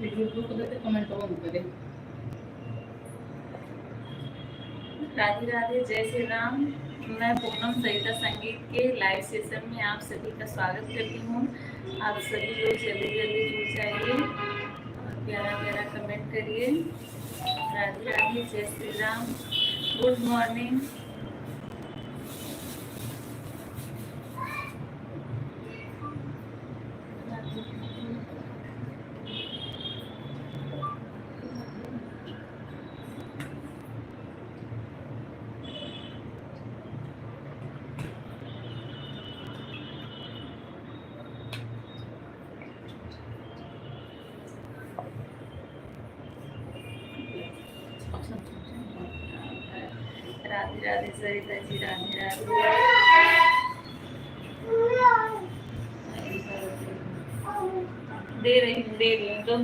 Comment करे। राधे राधे, जय श्री राम। मैं पूनम सरिता संगीत के लाइव सेशन में आप सभी का स्वागत करती हूँ। आप सभी लोग जल्दी जल्दी जुड़ जाइए और प्यारा प्यारा कमेंट करिए। राधे राधे, जय श्री राम, गुड मॉर्निंग। राधे राधे सरिता जी, राधे राधे। दे रही हूँ तो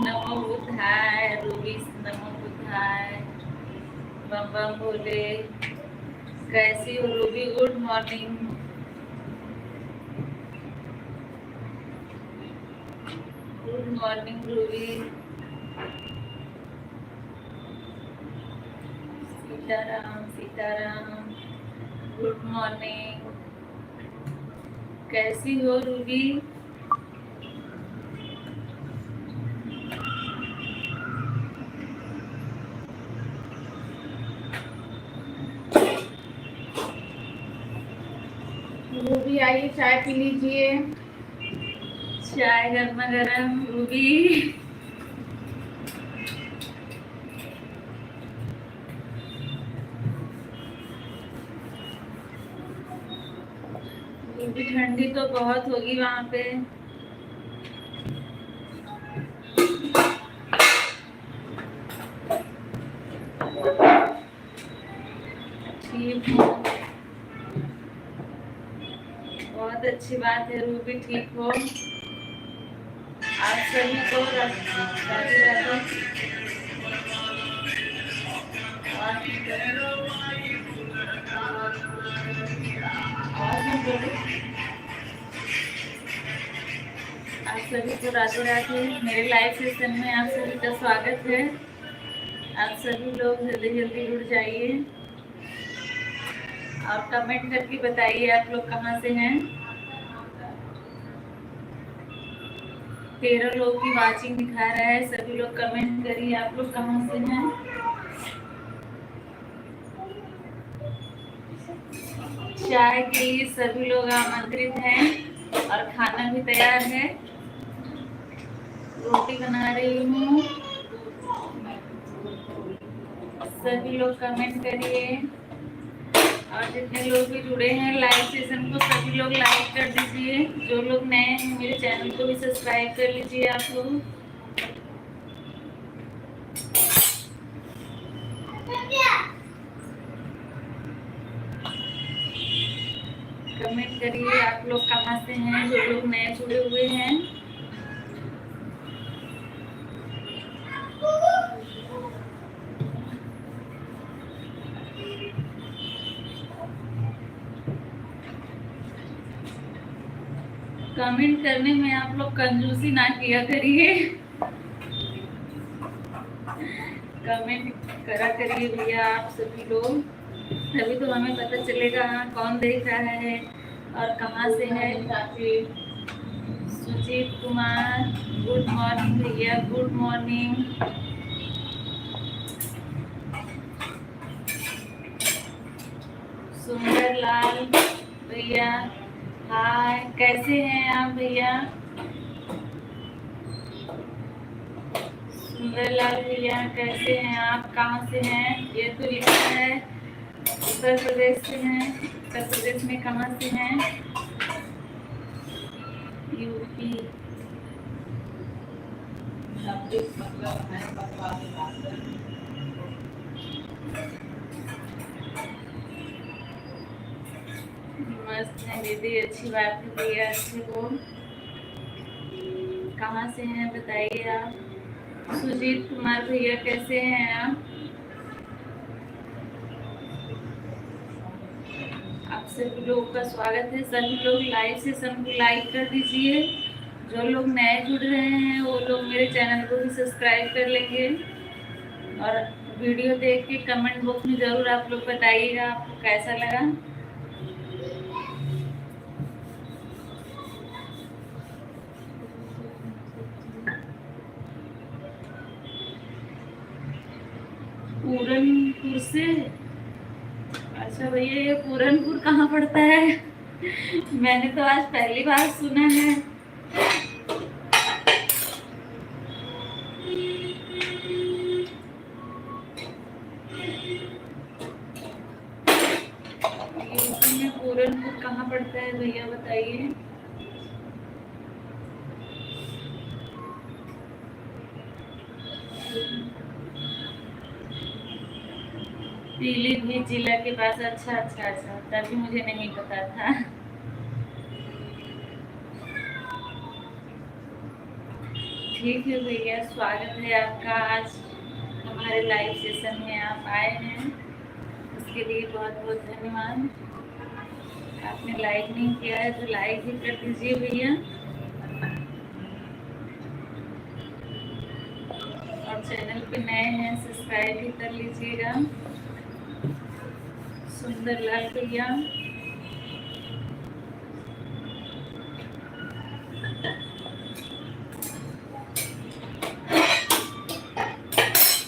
नमो बुद्धाय, रूबी नमो बुद्धाय, बम बम बोले। कैसी हो Ruby? Good morning. Good morning Ruby. Sitaram Sitaram, good morning. कैसी हो रूबी? रूबी आइए, चाय पी लीजिए। चाय गर्मा गर्म। रूबी रूबी, ठंडी तो बहुत होगी वहां पे। ठीक हो? बहुत अच्छी बात है रूबी, ठीक हो। आप सभी को राधे राधे। आप सभी को राधे राधे। मेरे लाइव सेशन में आप सभी का स्वागत है। आप सभी लोग जल्दी जल्दी जुड़ जाइए और कमेंट करके बताइए आप लोग कहाँ से हैं। 13 लोग की वाचिंग दिखा रहा है। सभी लोग कमेंट करिए आप लोग कहाँ से हैं। चाय के लिए सभी लोग आमंत्रित हैं और खाना भी तैयार है। रोटी बना रही हूँ। सभी लोग कमेंट करिए और जितने लोग भी जुड़े हैं लाइव सेशन को सभी लोग लाइक कर दीजिए। जो लोग नए हैं मेरे चैनल को भी सब्सक्राइब कर लीजिए आप लोग। कमेंट करिए आप लोग कहाँ से हैं, जो लोग नए जुड़े हुए हैं। कमेंट करने में आप लोग कंजूसी ना किया करिए। कमेंट करा करिए भैया आप सभी लोग, तभी तो हमें पता चलेगा हाँ कौन देख रहा है और कहाँ से है। सुजीत कुमार, गुड मॉर्निंग भैया, गुड मॉर्निंग। सुंदरलाल भैया हाय, कैसे हैं आप भैया? सुंदरलाल भैया कैसे हैं आप? कहाँ से हैं? ये तो लिखा है उत्तर प्रदेश से हैं। उत्तर प्रदेश में कहाँ से हैं? यूपी। मस्त है दीदी, अच्छी बात है भैया, अच्छे हो। कहाँ से हैं बताइए आप। सुजीत कुमार भैया कैसे हैं आप। आप सभी लोगों का स्वागत है। सभी लोग लाइव सेशन को लाइक कर दीजिए। जो लोग नए जुड़ रहे हैं वो लोग मेरे चैनल को भी सब्सक्राइब कर लेंगे। और वीडियो देख के कमेंट बॉक्स में ज़रूर आप लोग बताइएगा आपको कैसा लगा। पूरनपुर से। अच्छा भैया, ये पूरनपुर कहाँ पड़ता है। मैंने तो आज पहली बार सुना है। यूपी में पूरनपुर कहाँ पड़ता है भैया बताइए। पीलीभीत जिला के पास। अच्छा अच्छा अच्छा, तभी मुझे नहीं पता था। ठीक है भैया, स्वागत है आपका। आज हमारे लाइव सेशन में आप आए हैं, उसके लिए बहुत बहुत धन्यवाद। आपने लाइक नहीं किया है तो लाइक भी कर दीजिए भैया। और चैनल पे नए हैं सब्सक्राइब भी कर लीजिएगा। सुंदरलाल भैया,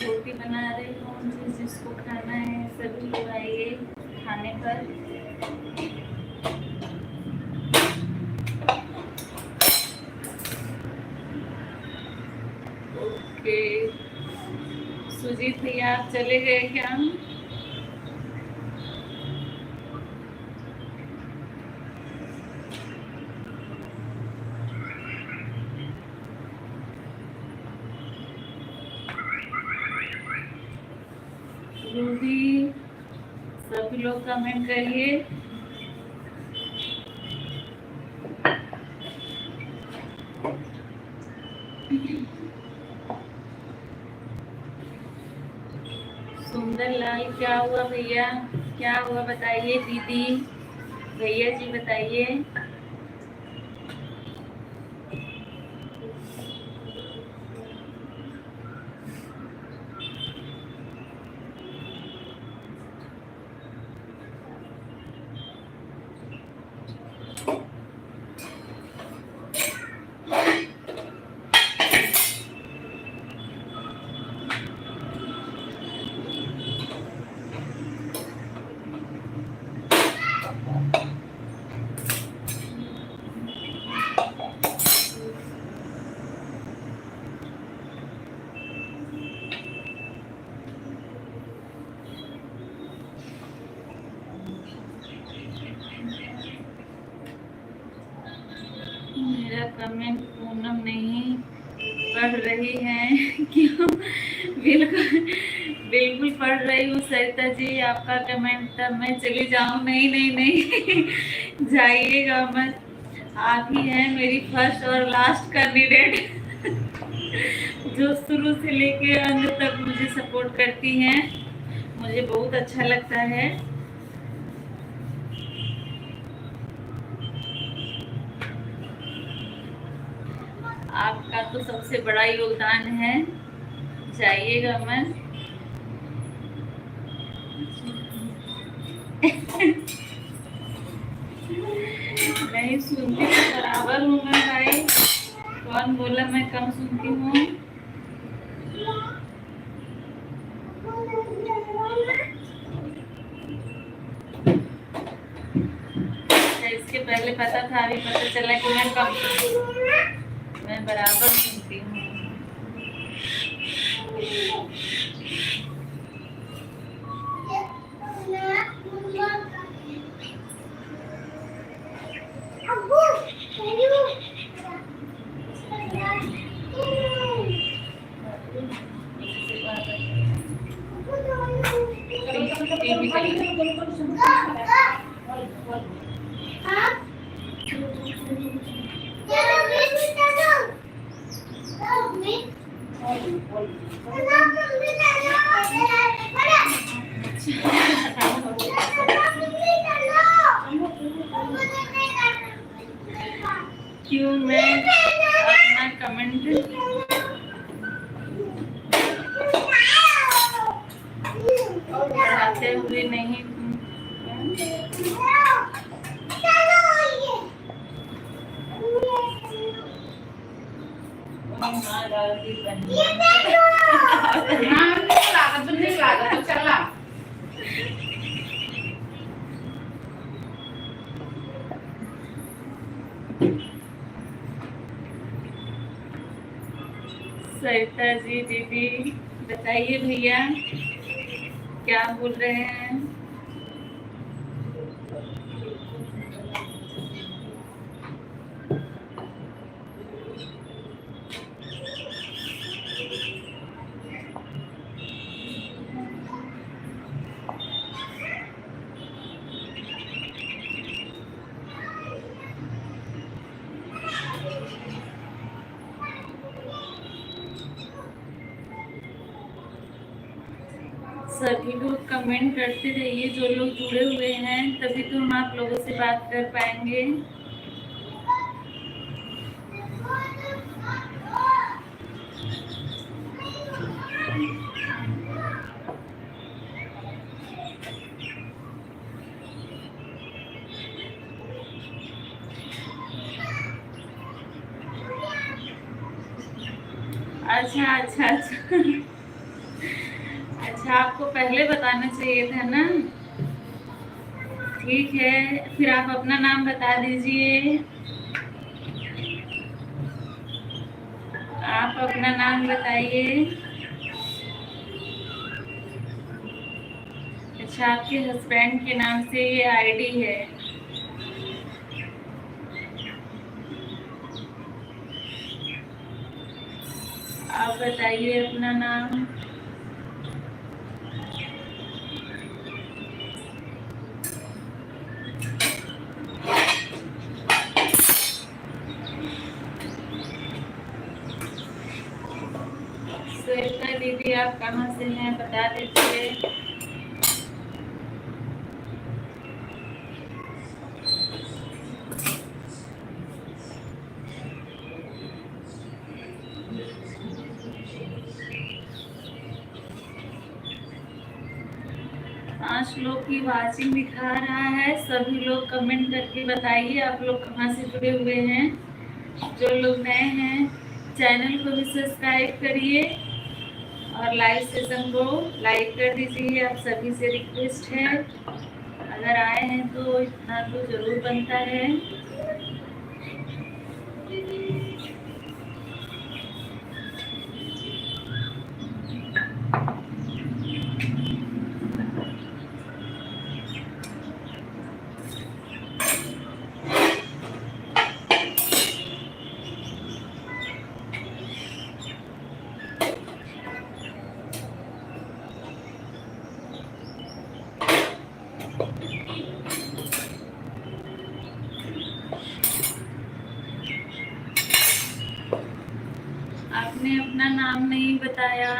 रोटी बना रही हूँ, जिसको खाना है सभी लोग आइए खाने पर। ओके, सुजीत भैया आप चले गए क्या। रूबी, सभी लोग कमेंट करिए। सुंदरलाल क्या हुआ भैया, क्या हुआ बताइए। दीदी भैया जी बताइए। मेरा कमेंट पूनम नहीं पढ़ रही हैं। क्यों। बिल्कुल बिल्कुल पढ़ रही हूँ सरिता जी आपका कमेंट। तब मैं चली जाऊँ। नहीं नहीं नहीं जाइएगा मत। आप ही हैं मेरी फर्स्ट और लास्ट कैंडिडेट जो शुरू से लेके अंत तक मुझे सपोर्ट करती हैं। मुझे बहुत अच्छा लगता है। आपका तो सबसे बड़ा योगदान है। जाइएगा मत। नहीं सुनती तो बराबर हूँ मैं भाई। कौन बोला मैं कम सुनती हूँ। इसके पहले पता था, अभी पता चला कि मैं कम सुनती हूँ। मैं बराबर सुनती हूँ। टीवी चली। क्यों मैं अपना कमेंट पढ़ाते हुए नहीं सरिता जी दीदी बताइए भैया क्या बोल रहे हैं। सभी लोग कमेंट करते रहिए, जो लोग जुड़े हुए हैं, तभी तो हम आप लोगों से बात कर पाएंगे। अच्छा अच्छा अच्छा अच्छा, आपको पहले बताना चाहिए था ना। ठीक है, फिर आप अपना नाम बता दीजिए। आप अपना नाम बताइए। अच्छा, आपके हस्बैंड के नाम से ये आईडी है। आप बताइए अपना नाम। श्वेता दीदी आप कहाँ से हैं बता दीजिए। पाँच लोग की वाचिंग दिखा रहा है। सभी लोग कमेंट करके बताइए आप लोग कहाँ से जुड़े हुए हैं। जो लोग नए हैं चैनल को भी सब्सक्राइब करिए और लाइव सेशन को लाइक कर दीजिए। आप सभी से रिक्वेस्ट है, अगर आए हैं तो इतना तो जरूर बनता है। आपने अपना नाम नहीं बताया,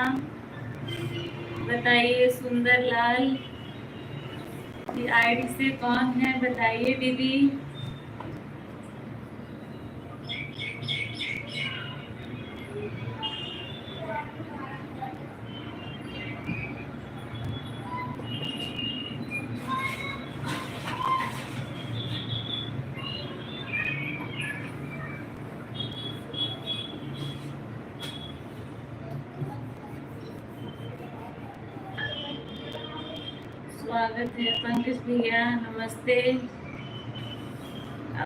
बताइए। सुंदर लाल की आईडी से कौन है बताइए दीदी। स्वागत है पंकज भैया, नमस्ते।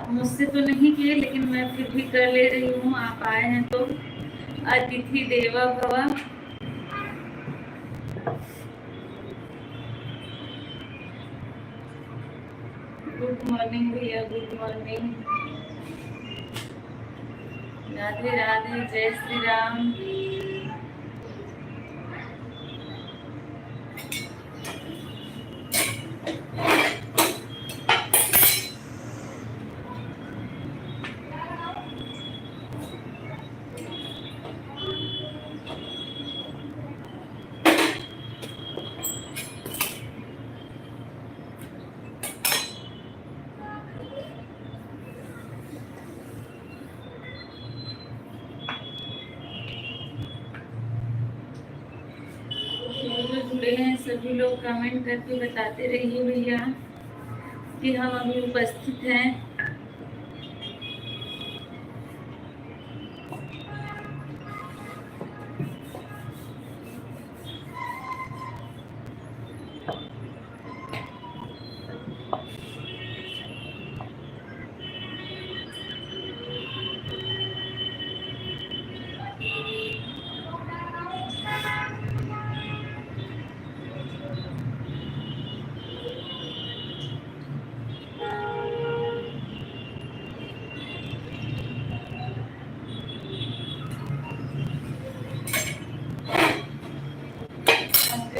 मुझसे तो नहीं किए लेकिन मैं फिर भी कर ले रही हूँ, आप आए हैं तो। अतिथि देवा भव। गुड मॉर्निंग भैया, गुड मॉर्निंग। राधे राधे, जय श्री राम। जुड़े हैं सभी लोग कमेंट करके बताते रहिए भैया कि हम अभी उपस्थित हैं।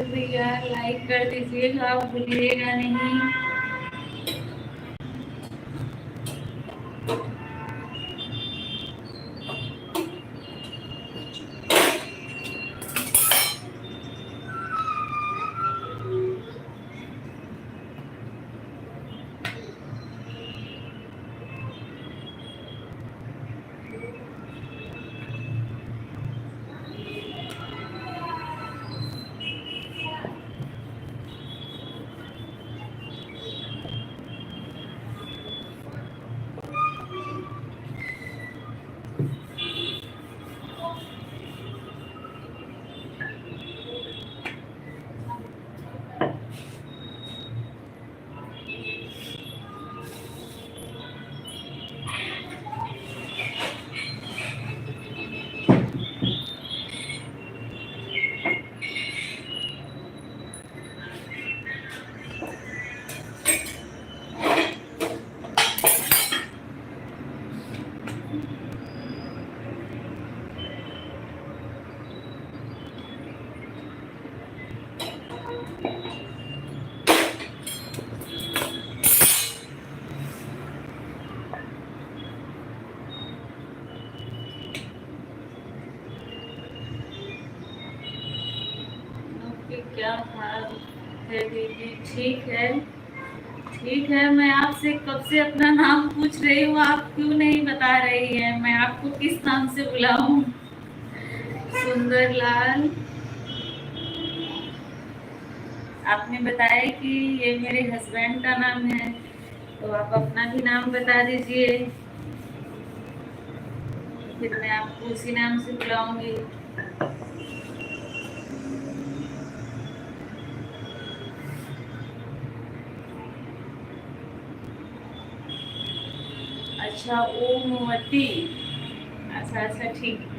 भैया लाइक कर दीजिएगा, आप भूलिएगा नहीं। क्या हाल है दीदी? ठीक है, ठीक है। मैं आपसे कब से अपना नाम पूछ रही हूँ, आप क्यों नहीं बता रही हैं? मैं आपको किस नाम से बुलाऊं? सुंदरलाल, आपने बताया कि ये मेरे हस्बैंड का नाम है, तो आप अपना भी नाम बता दीजिए, फिर मैं आपको उसी नाम से बुलाऊंगी। अच्छा, ओमवती। अच्छा अच्छा, ठीक।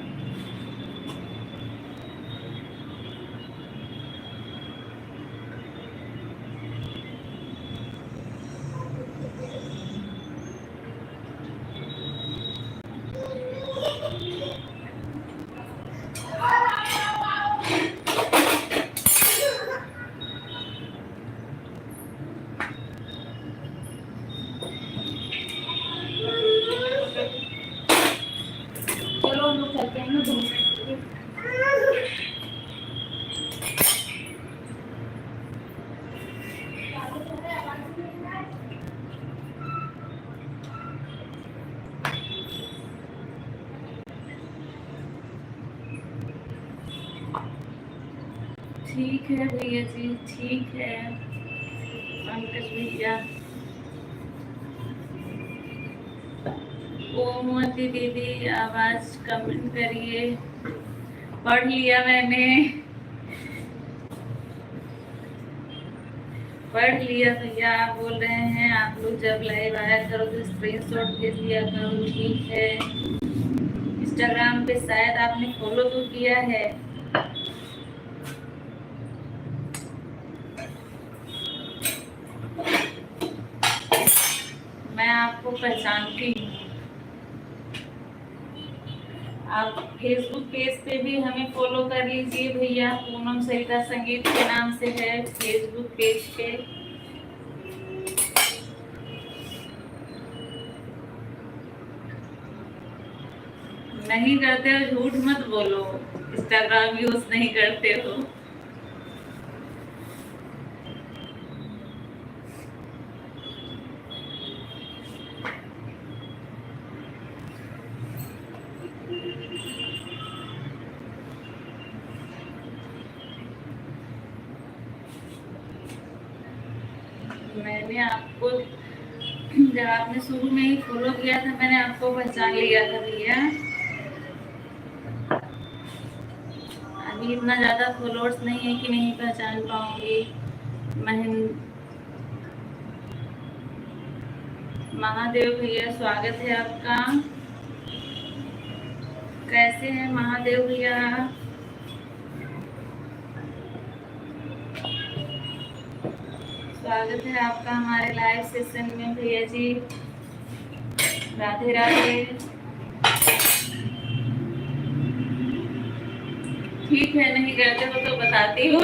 चलो हम लोग चलते हैं ना घूमने। ठीक है भैया जी, ठीक है। पंकज भैया, ओमवती दीदी आवाज कमेंट करिए। पढ़ लिया मैंने, पढ़ लिया भैया। आप बोल रहे हैं आप लोग जब लाइव आया करो तो स्क्रीनशॉट भेज दिया करो। ठीक है। इंस्टाग्राम पे शायद आपने फॉलो तो किया है। मैं आपको पहचानती हूँ। आप फेसबुक पेज पे भी हमें फॉलो कर लीजिए भैया, पूनम सरिता संगीत के नाम से है फेसबुक पेज पे। नहीं करते हो, झूठ मत बोलो, इंस्टाग्राम यूज नहीं करते हो। मैंने आपको, जब आपने शुरू में ही फॉलो किया था, मैंने आपको पहचान लिया था भैया। अभी इतना ज़्यादा फॉलोअर्स नहीं है कि नहीं पहचान पाऊंगी। महादेव भैया स्वागत है आपका। कैसे हैं महादेव भैया? स्वागत है आपका हमारे लाइव सेशन में भैया जी। राधे राधे। ठीक है, नहीं करते हो तो बताती हूँ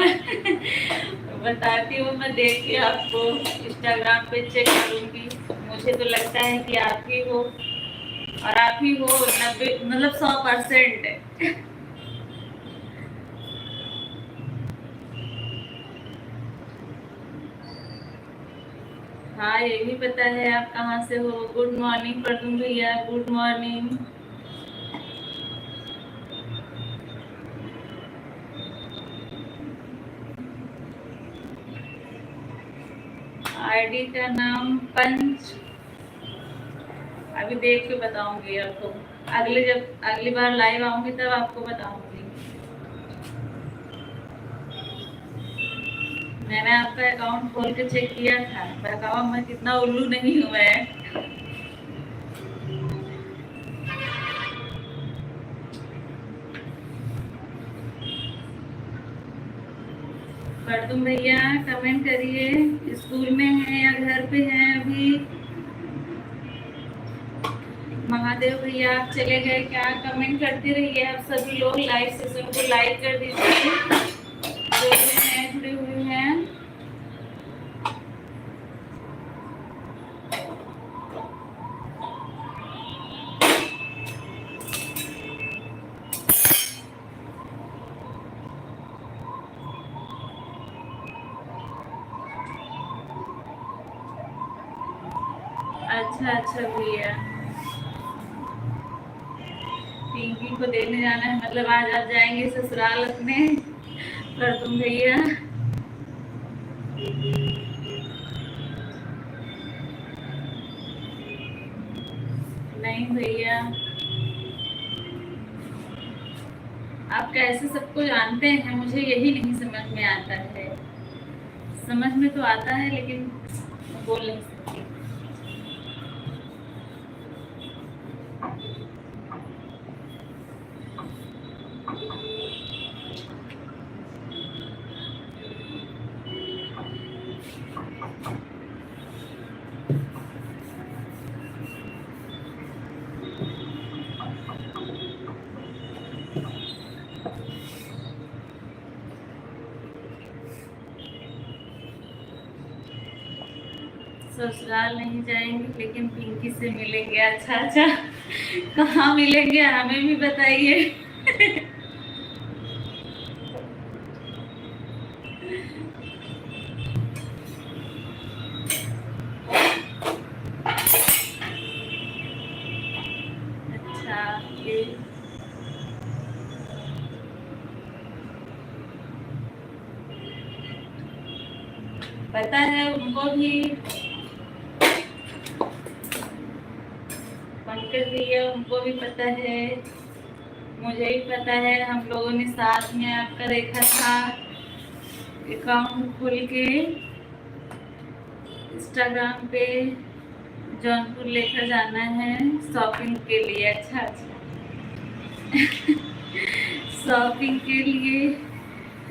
बताती हूँ, मैं देख के आपको इंस्टाग्राम पे चेक करूँगी। मुझे तो लगता है कि आप ही हो, और आप ही हो 90 मतलब 100% है। हाँ, ये भी पता है आप कहाँ से हो। गुड मॉर्निंग प्रदुम भैया, गुड मॉर्निंग। आईडी का नाम पंच, अभी देख के बताऊंगी आपको। जब अगली बार लाइव आऊंगी तब आपको बताऊंगी। मैंने आपका अकाउंट खोल के चेक किया था, बताओ मैं कितना उल्लू नहीं हूँ मैं। तुम भैया कमेंट करिए, स्कूल में हैं या घर पे हैं अभी? महादेव भैया आप चले गए क्या? कमेंट करते रहिए आप सभी लोग, लाइव सेशन को लाइक कर दीजिए जो भी नए जुड़े हुए हैं। अच्छा भैया, पिंकी को देखने जाना है, मतलब आज आप जाएंगे ससुराल अपने? पर तुम भैया नहीं भैया, आप कैसे सबको जानते हैं, मुझे यही नहीं समझ में आता है। समझ में तो आता है लेकिन बोल नहीं सकती। ससुराल नहीं जाएंगे लेकिन पिंकी से मिलेंगे। अच्छा कहाँ मिलेंगे हमें भी बताइए। अच्छा, ये पता है उनको भी, पंकज भैया उनको भी पता है, मुझे भी पता है। हम लोगों ने साथ में आपका देखा था अकाउंट खोल के इंस्टाग्राम पे। जौनपुर लेकर जाना है शॉपिंग के लिए। अच्छा शॉपिंग के लिए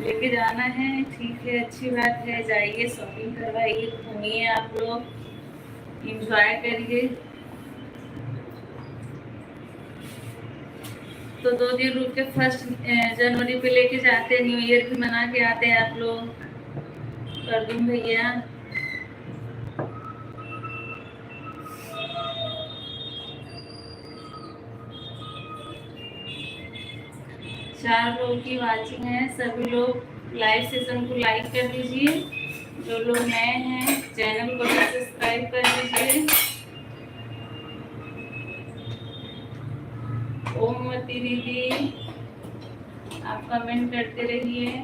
लेके जाना है, ठीक है, अच्छी बात है। जाइए शॉपिंग करवाइए, घूमिए, आप लोग इंजॉय करिए। तो 2 दिन रुक के 1 जनवरी पे लेके जाते हैं, न्यू ईयर भी मना के आते हैं आप लोग। कर दूं भैया? 4 लोग की वाचिंग है, सभी लोग लाइव सेशन को लाइक कर दीजिए। जो लोग नए हैं चैनल को भी सब्सक्राइब कर दीजिए। ओमवती दीदी आप कमेंट करते रहिए।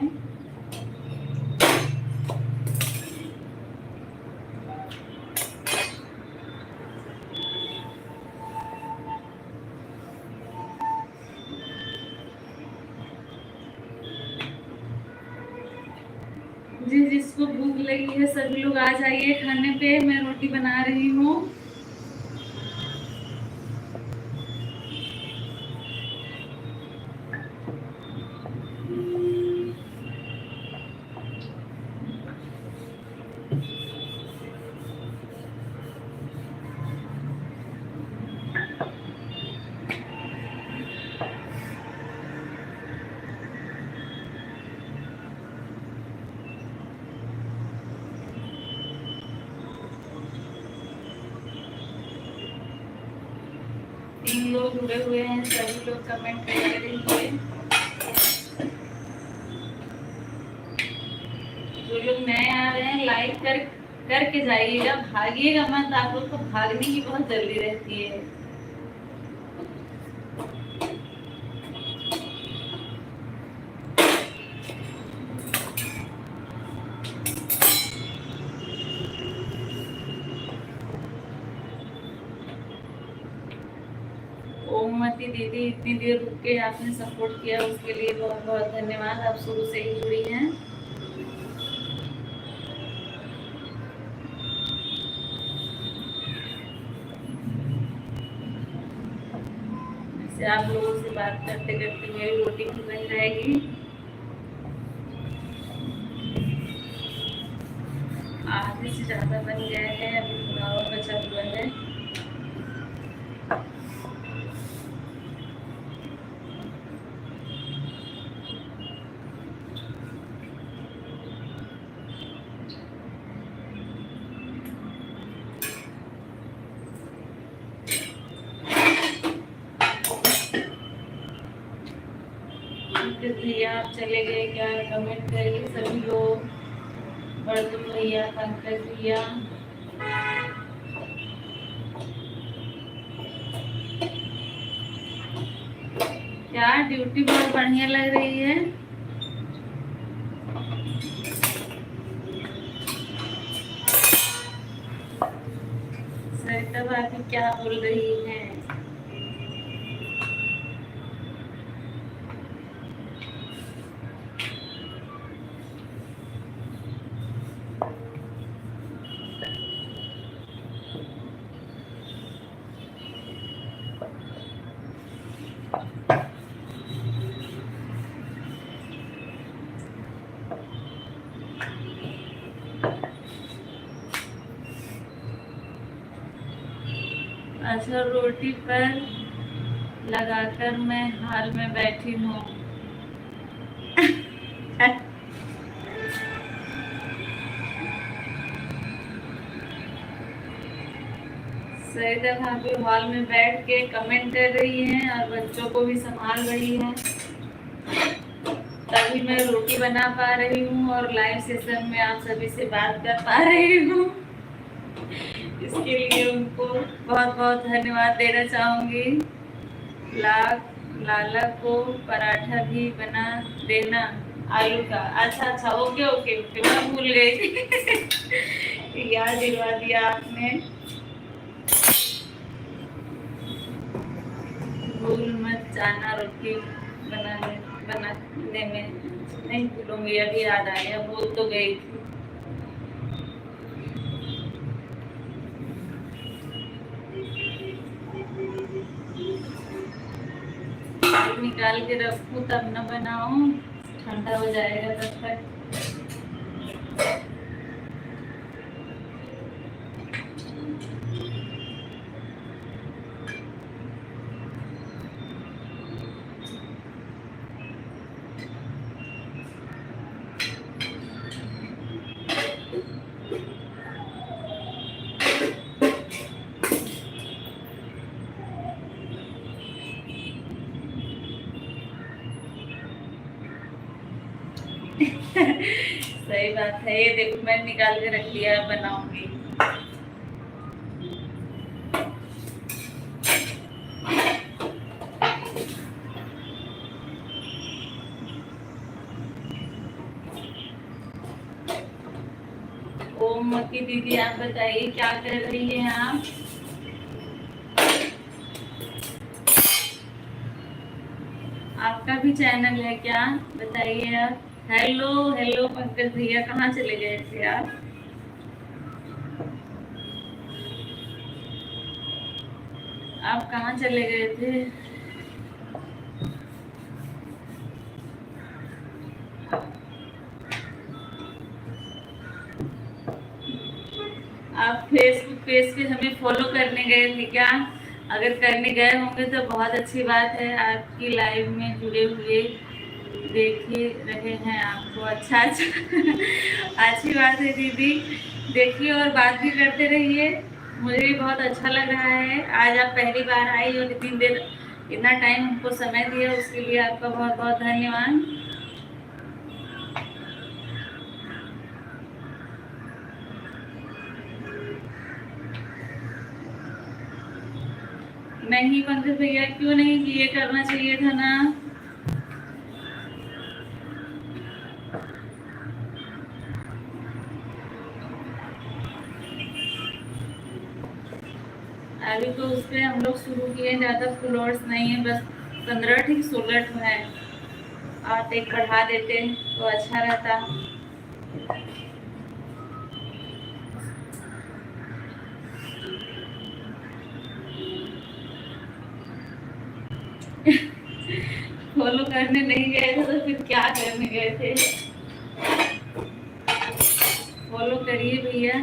जिसको भूख लगी है सभी लोग आ जाइए खाने पे, मैं रोटी बना रही हूँ। तीन लोग जुड़े हुए हैं, सभी लोग कमेंट करते रहिए। जो लोग नए आ रहे हैं लाइक करके जाइएगा, भागिएगा मत। आप लोग को भागने की बहुत जल्दी रहती है। ओमवती दीदी इतनी देर रुक के आपने सपोर्ट किया, उसके लिए बहुत बहुत धन्यवाद। आप शुरू से ही जुड़ी हैं। आप लोगों से बात करते करते मेरी रोटी भी बन जाएगी। आधे से ज्यादा बन गया है, अभी थोड़ा और बचा हुआ है। भैया आप चले गए क्या? कमेंट करिए सभी लोग। बर्तन भैया, पंकज भैया, क्या ड्यूटी बहुत बढ़िया लग रही है। सरिता भाभी क्या बोल रही हैं? अच्छा, रोटी पर लगाकर मैं हाल में बैठी हूँ। सरिता भाभी हॉल में बैठ के कमेंट कर रही हैं और बच्चों को भी संभाल रही हैं, तभी मैं रोटी बना पा रही हूँ और लाइव सेशन में आप सभी से बात कर पा रही हूँ। इसके लिए उनको बहुत बहुत धन्यवाद देना चाहूँगी। लाला को पराठा भी बना देना आलू का। अच्छा, ओके ओके ओके, मैं भूल गई। याद दिलवा दिया आपने। भूल मत जाना रोटी बनाने में। नहीं भूलूंगी, अभी याद आया, भूल तो गई थी। निकाल के रखूं तब न बनाऊं, ठंडा हो जाएगा तब तक। सही बात है। ये देखो मैं निकाल के रख लिया, बनाऊंगी। ओमवती दीदी आप बताइए क्या कर रही हैं आप? आपका भी चैनल है क्या, बताइए आप। हेलो हेलो पंकज भैया, कहाँ चले गए थे आप? आप कहाँ चले गए थे? आप फेसबुक पेज पे हमें फॉलो करने गए थे क्या? अगर करने गए होंगे तो बहुत अच्छी बात है, आपकी लाइव में जुड़े हुए देख ही रहे हैं आपको। अच्छा अच्छा अच्छी बात है दीदी, देखिए और बात भी करते रहिए। मुझे भी बहुत अच्छा लग रहा है, आज आप पहली बार आई और इतनी देर इतना टाइम हमको समय दिया, उसके लिए आपका बहुत बहुत धन्यवाद। नहीं पंकज भैया, क्यों नहीं, ये करना चाहिए था ना। अभी तो उस पर हम लोग शुरू किए, ज़्यादा फॉलोअर्स नहीं है, बस 15 ठीक 16 है। आप एक बढ़ा देते तो अच्छा रहता। फॉलो करने नहीं गए थे तो फिर क्या करने गए थे? फॉलो करिए भैया,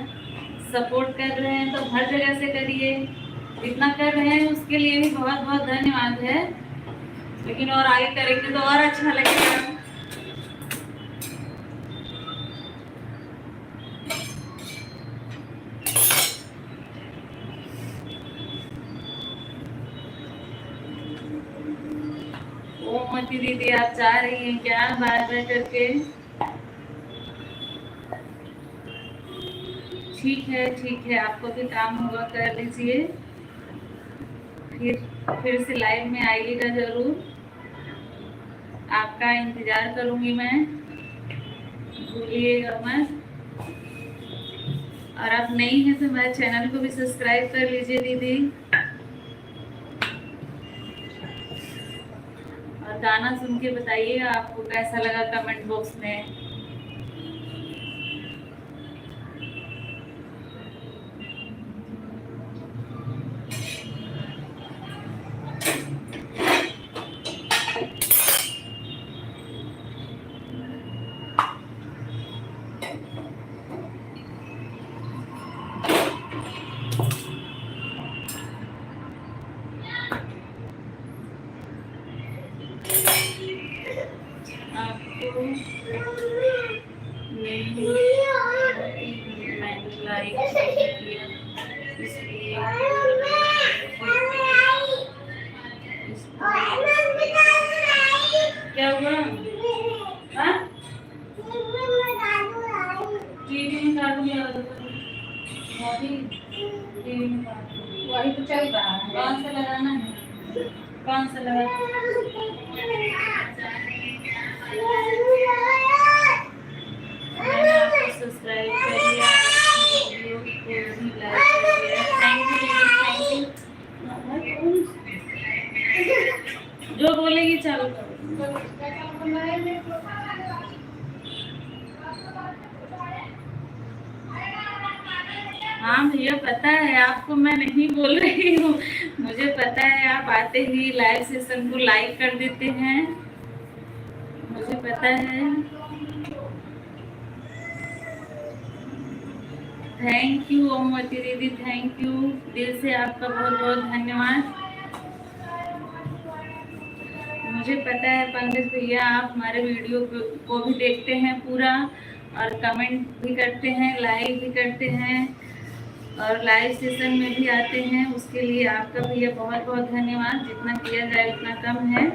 सपोर्ट कर रहे हैं तो हर जगह से करिए, जितना कर रहे हैं उसके लिए भी बहुत बहुत धन्यवाद है, लेकिन और आगे करेंगे तो और अच्छा लगेगा। ओमवती दीदी आप जा रही हैं क्या बार बार करके? ठीक है, आपको भी काम होगा कर लीजिए, फिर से लाइव में आइएगा जरूर, आपका इंतजार करूंगी मैं, भूलिएगा मत। और आप नई हैं तो मेरे चैनल को भी सब्सक्राइब कर लीजिए दीदी। और गाना सुन के बताइएगा आपको कैसा लगा कमेंट बॉक्स में। आपको मैंने लाइक किया इसलिए क्या हुआ? टीवी में कार्टून लगा वही तो चल रहा है, कौन सा लगाना है, कौन सा लगा? मैंने आपको सब्सक्राइब कर लिया, वीडियो को भी लाइक कर दिया, थैंक यू। जो बोलेगी चालू करो। हाँ भैया पता है आपको, मैं नहीं बोल रही हूँ, मुझे पता है, आप आते ही लाइव सेशन को लाइक कर देते हैं, मुझे पता है। थैंक यू ओमवती दीदी, थैंक यू, दिल से आपका बहुत बहुत धन्यवाद। मुझे पता है पंकज भैया आप हमारे वीडियो को भी देखते हैं पूरा, और कमेंट भी करते हैं, लाइक भी करते हैं, और लाइव सेशन में भी आते हैं, उसके लिए आपका भैया बहुत बहुत धन्यवाद। जितना किया जाए उतना कम है।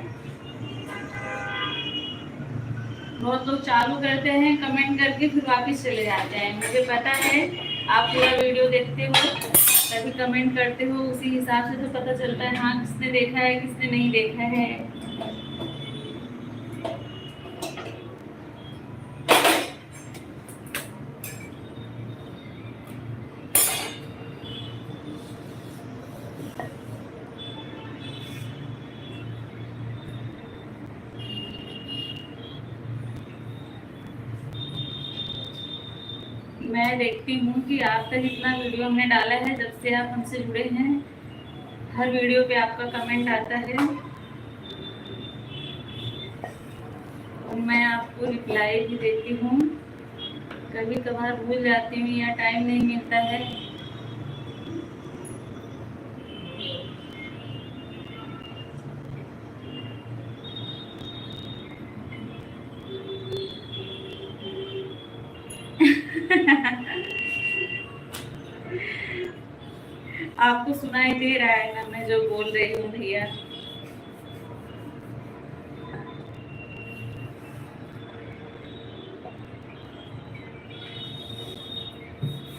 बहुत लोग चालू करते हैं कमेंट करके फिर वापस चले जाते हैं। मुझे पता है आप पूरा वीडियो देखते हो तभी कमेंट करते हो, उसी हिसाब से तो पता चलता है हाँ किसने देखा है किसने नहीं देखा है। मैं देखती हूँ कि आप तक इतना वीडियो हमने डाला है, जब से आप हमसे जुड़े हैं हर वीडियो पे आपका कमेंट आता है और मैं आपको रिप्लाई भी देती हूँ। कभी कभार भूल जाती हूँ या टाइम नहीं मिलता है। आपको सुनाई दे रहा है ना मैं जो बोल रही हूँ भैया?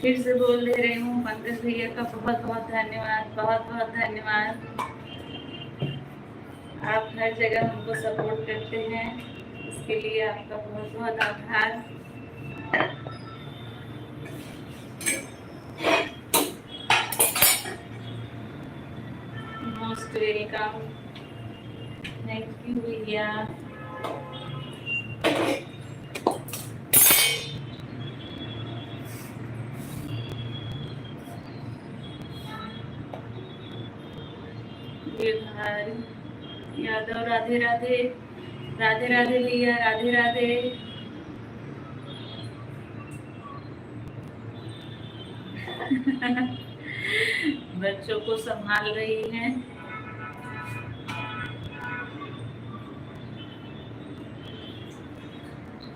फिर से बोल दे रही हूँ, पंकज भैया का बहुत बहुत धन्यवाद, बहुत बहुत धन्यवाद। आप हर जगह हमको सपोर्ट करते हैं, इसके लिए आपका बहुत बहुत आभार। मोस्ट वेलकम, थैंक यू भैया। यादव राधे राधे, राधे राधे भैया, राधे राधे। बच्चों को संभाल रही हैं।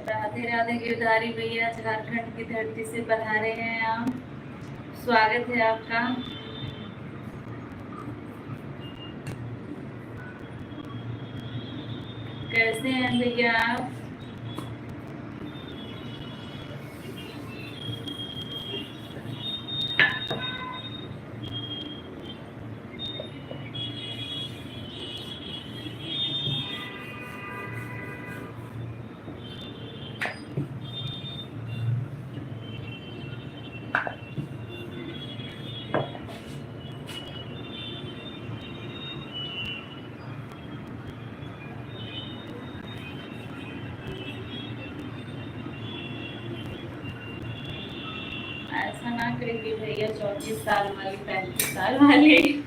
राधे राधे गिरधारी भैया, झारखंड की धरती से पधारे हैं आप, स्वागत है आपका। कैसे हैं भैया आप? ऐसा ना करेंगे भैया, 34 साल वाली 35 साल वाली।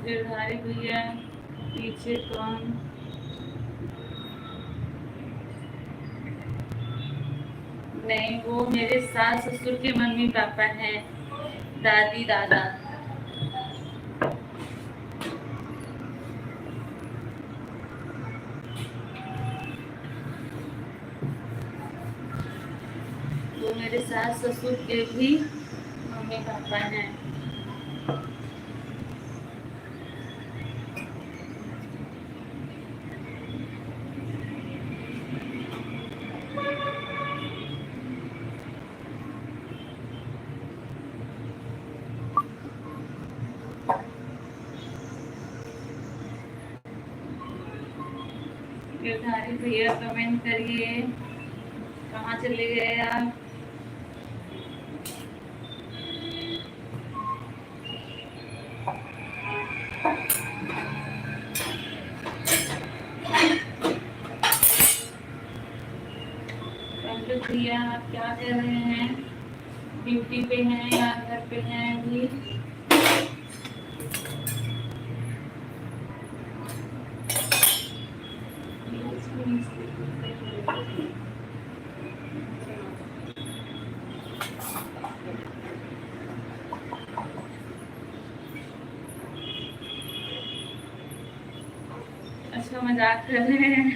गिरधारी भैया पीछे कौन? नहीं, वो मेरे सास ससुर के मम्मी पापा हैं, दादी दादा। वो मेरे सास ससुर के भी मम्मी पापा हैं। गिरधारी भैया कमेंट करिए, कहाँ चले गए आप? पंकज भैया आप क्या कर रहे हैं? ड्यूटी पे हैं या घर पे हैं अभी? अच्छा मजाक कर रहे हैं।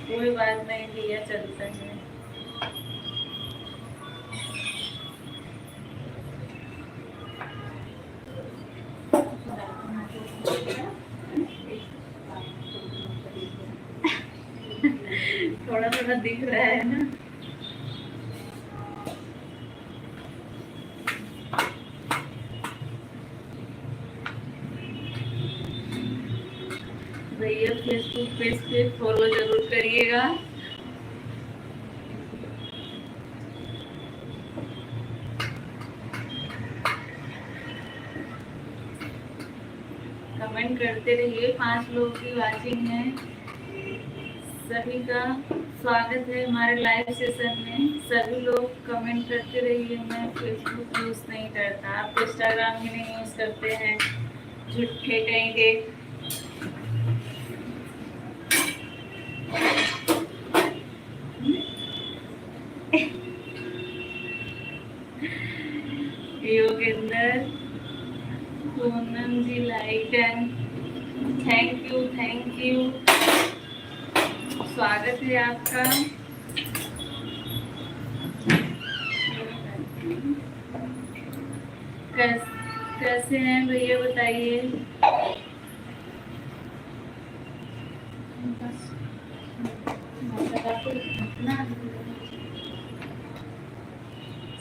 कोई बात नहीं भैया, चलता है। थोड़ा थोड़ा दिख रहा है ना। भैया फेसबुक पेज पे फॉलो जरूर करिएगा। कमेंट करते रहिए। 5 लोगों की वॉचिंग है। सभी का स्वागत है हमारे लाइव सेशन में। सभी लोग कमेंट करते रहिए। मैं फेसबुक यूज नहीं करता, आप इंस्टाग्राम भी नहीं यूज करते हैं, झूठे कहीं के। Yogendra, Poonam ji like and thank you, thank you. स्वागत है आपका। कैसे हैं भैया बताइए।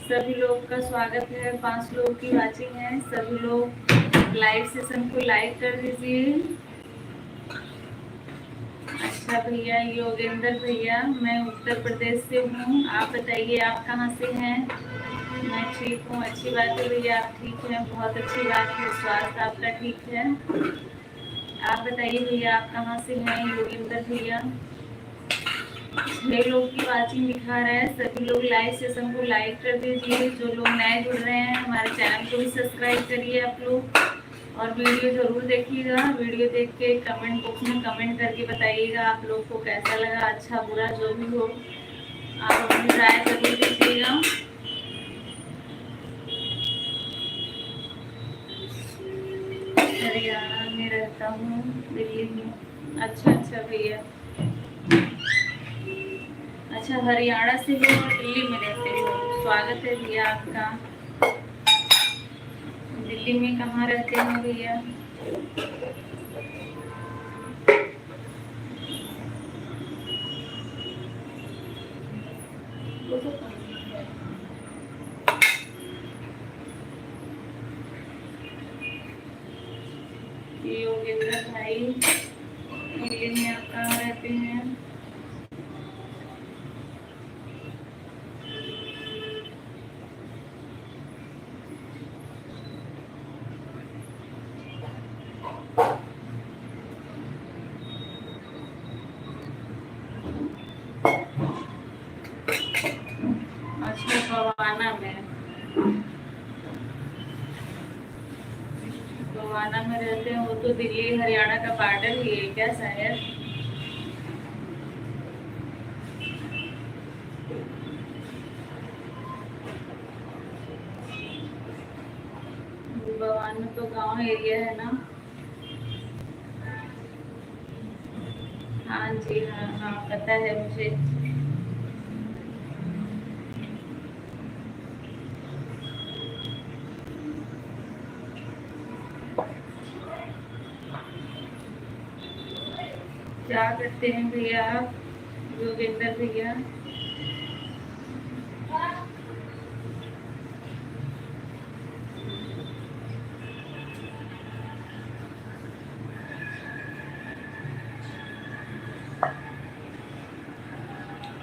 सभी लोग का स्वागत है। 5 लोगों की वॉचिंग है। सभी लोग लाइव सेशन को लाइक कर दीजिए। अच्छा भैया, योगेंद्र भैया, मैं उत्तर प्रदेश से हूँ। आप बताइए आप कहाँ से हैं। मैं ठीक हूँ। अच्छी बात है भैया, आप ठीक हैं, बहुत अच्छी बात है। स्वास्थ्य आपका ठीक है। आप बताइए भैया आप कहाँ से हैं योगेंद्र भैया। 6 लोग की वॉचिंग दिखा रहा है। सभी लोग लाइव सेशन को लाइक कर दीजिए। जो लोग नए जुड़ रहे हैं हमारे चैनल को भी सब्सक्राइब करिए आप लोग, और वीडियो जरूर देखिएगा। वीडियो देख के कमेंट बॉक्स में कमेंट करके बताइएगा आप लोग को कैसा लगा, अच्छा बुरा जो भी हो आप अपनी राय जरूर दीजिएगा। हरियाणा में रहता हूँ, दिल्ली में। अच्छा अच्छा भैया, अच्छा हरियाणा से हो और दिल्ली में रहते हो। स्वागत है भैया आपका। दिल्ली में कहाँ रहते हैं भैया। योगेंद्र भाई, दिल्ली में आप कहाँ रहते हैं। अच्छा, गोवाना में। गोवाना में रहते हैं, वो तो दिल्ली हरियाणा का बॉर्डर ही है क्या शायद। गोवाना तो गांव एरिया है ना। हाँ जी, हाँ हाँ पता है मुझे। क्या करते हैं भैया आप योगेंद्र भैया।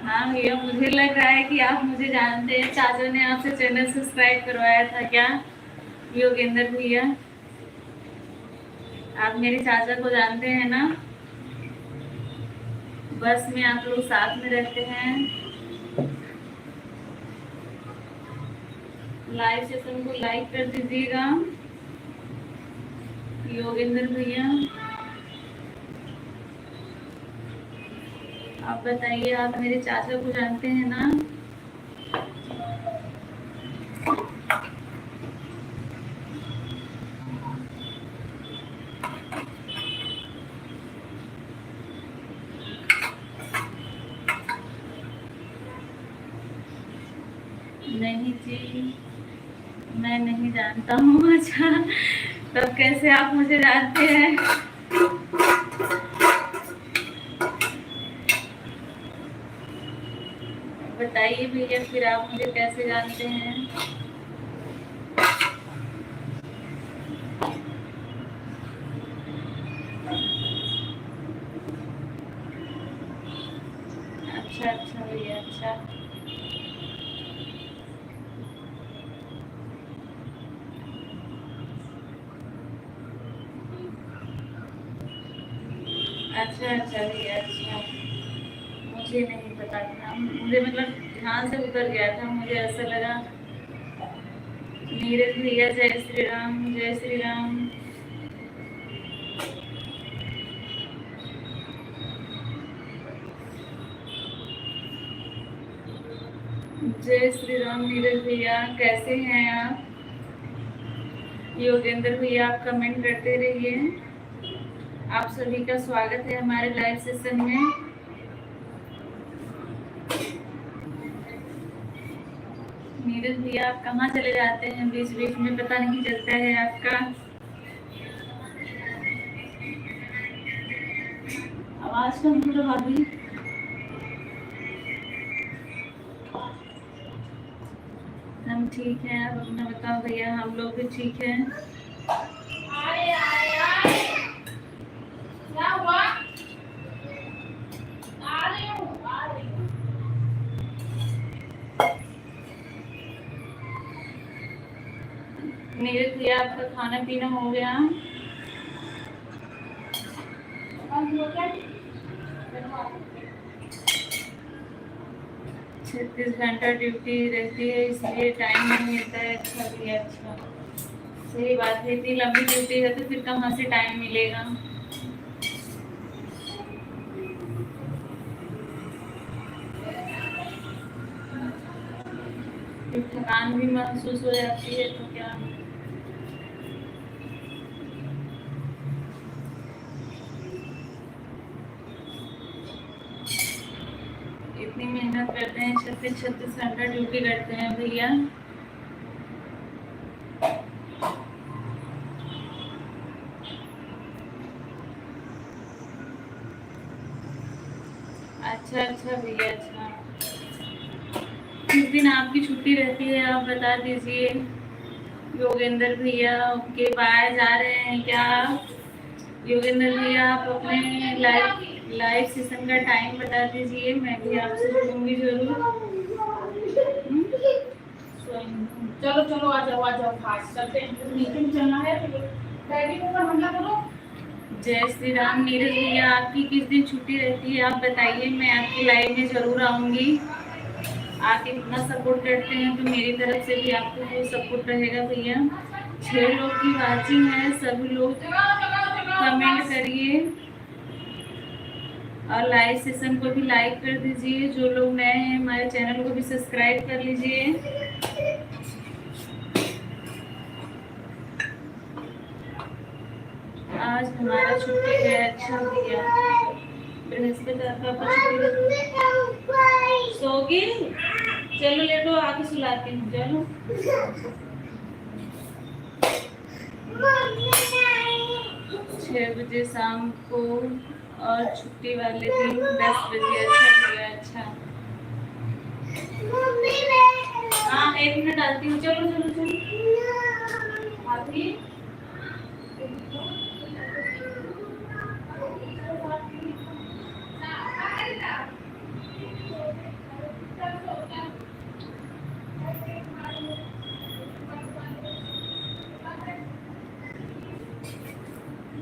हाँ भैया, मुझे लग रहा है कि आप मुझे जानते हैं। चाचा ने आपसे चैनल सब्सक्राइब करवाया था क्या योगेंद्र भैया। आप मेरे चाचा को जानते हैं ना। बस में आप लोग साथ में रहते हैं। लाइव सेशन को लाइक कर दीजिएगा योगेंद्र भैया। आप बताइए आप मेरे चाचा को जानते हैं ना। नहीं जी, मैं नहीं जानता हूँ। अच्छा, तब कैसे आप मुझे जानते हैं? बताइए भैया, फिर आप मुझे कैसे जानते हैं? अच्छा अच्छा भैया, अच्छा। अच्छा अच्छा भैया, अच्छा। मुझे नहीं पता था, मुझे मतलब ध्यान से उतर गया था, मुझे ऐसा लगा। नीरज भैया, जय श्री राम, जय श्री राम। जय श्री राम नीरज भैया, कैसे हैं आप? योगेंद्र भैया, आप कमेंट करते रहिए। आप सभी का स्वागत है हमारे लाइव सेशन में। नीरज भैया, आप कहाँ चले जाते हैं? बीच बीच में पता नहीं चलता है आपका। आवाज कम करो भाभी। हम ठीक हैं, आप अपना बताओ भैया। हम लोग भी ठीक हैं। क्या हुआ? आ रही हूँ, आ रही हूँ। नीरज भैया, आपका खाना पीना हो गया? 36 घंटा ड्यूटी रहती है, इसलिए टाइम नहीं मिलता है। अच्छा भैया, अच्छा। सही बात है, इतनी लंबी ड्यूटी है तो फिर कहाँ से टाइम मिलेगा? फिर थकान भी महसूस हो जाती है तो क्या? इतनी मेहनत करते हैं, 36 घंटा ड्यूटी करते हैं भैया। अच्छा अच्छा भैया, अच्छा। किस दिन आपकी छुट्टी रहती है, आप बता दीजिए। योगेंद्र भैया, ओके बाय, जा रहे हैं क्या? योगेंद्र भैया, आप अपने लाइव सेशन का टाइम बता दीजिए, मैं भी आपसे जुड़ूंगी जरूर। चलो चलो, आ जाओ आ जाओ, फास्ट चलते हैं, मीटिंग चलना है। डैडी को हमला करो। जय श्री राम नीरज भैया, आपकी किस दिन छुट्टी रहती है, आप बताइए, मैं आपकी लाइव में जरूर आऊंगी। आप इतना सपोर्ट करते हैं तो मेरी तरफ से भी आपको वो सपोर्ट रहेगा भैया। 6 लोग की वाचिंग है, सभी लोग कमेंट करिए और लाइव सेशन को भी लाइक कर दीजिए। जो लोग नए हैं हमारे चैनल को भी सब्सक्राइब कर लीजिए। आज हमारा छुट्टी है। अच्छा भैया, बृहस्पतिवार सोगी? चलो लेटो, आके सुलाती हूँ, चलो। 6 बजे शाम को, और छुट्टी वाले दिन 10 बजे। अच्छा भैया, अच्छा। हाँ, 1 मिनट आती हूँ, चलो चलो चलो। आती?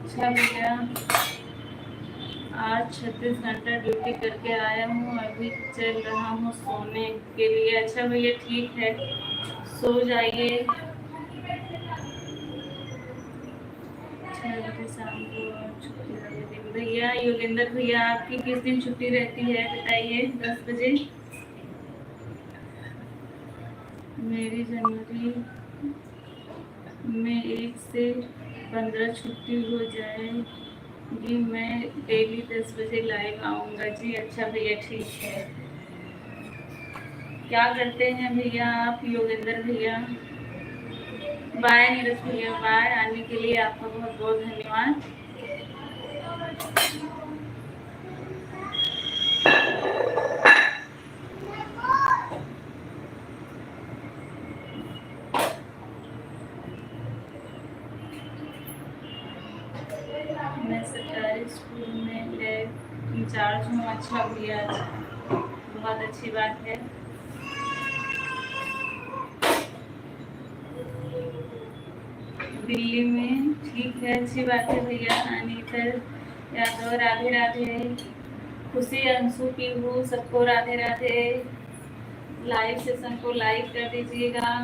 अच्छा भैया, आज 36 घंटा ड्यूटी करके आया हूँ, अभी चल रहा हूँ सोने के लिए। अच्छा भैया, ठीक है, सो जाइए। 6 बजे शाम को और छुट्टी वाले दिन। भैया योगेंद्र भैया, आपकी किस दिन छुट्टी रहती है बताइए? 10 बजे। मेरी जनवरी में 1 से 15 छुट्टी हो जाएगी, मैं डेली 10 बजे लाइव आऊँगा जी। अच्छा भैया, ठीक है। क्या करते हैं भैया आप योगेंद्र भैया? बाय नीरज भैया, बाय। आने के लिए आपका बहुत बहुत धन्यवाद। मैं सरकारी स्कूल में इंचार्ज हूँ। अच्छा भैया, अच्छा, बहुत अच्छी बात है। दिल्ली में, ठीक है, अच्छी बात है भैया। अनीतर यादव, राधे राधे। खुशी, अंशु, पीहू, सबको राधे राधे। लाइव सेशन को लाइक कर दीजिएगा।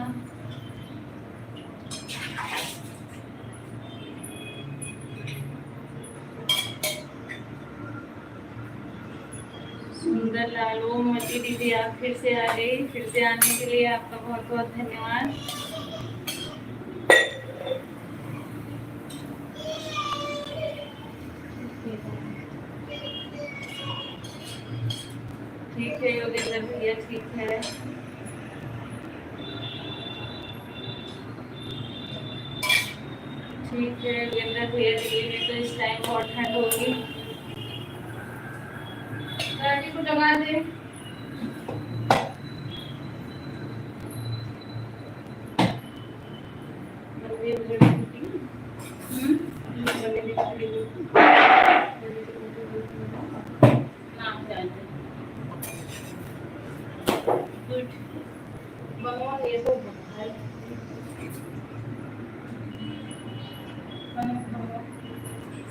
सुंदर लाल, ओमवती दीदी आप फिर से आ गई। फिर से आने के लिए आपका बहुत बहुत धन्यवाद। ठीक है योगेंद्र भैया, ठीक है। ठीक है योगेंद्र भैया, दिल्ली में तो इस टाइम बहुत ठंड होगी। गाड़ी को दबा दे।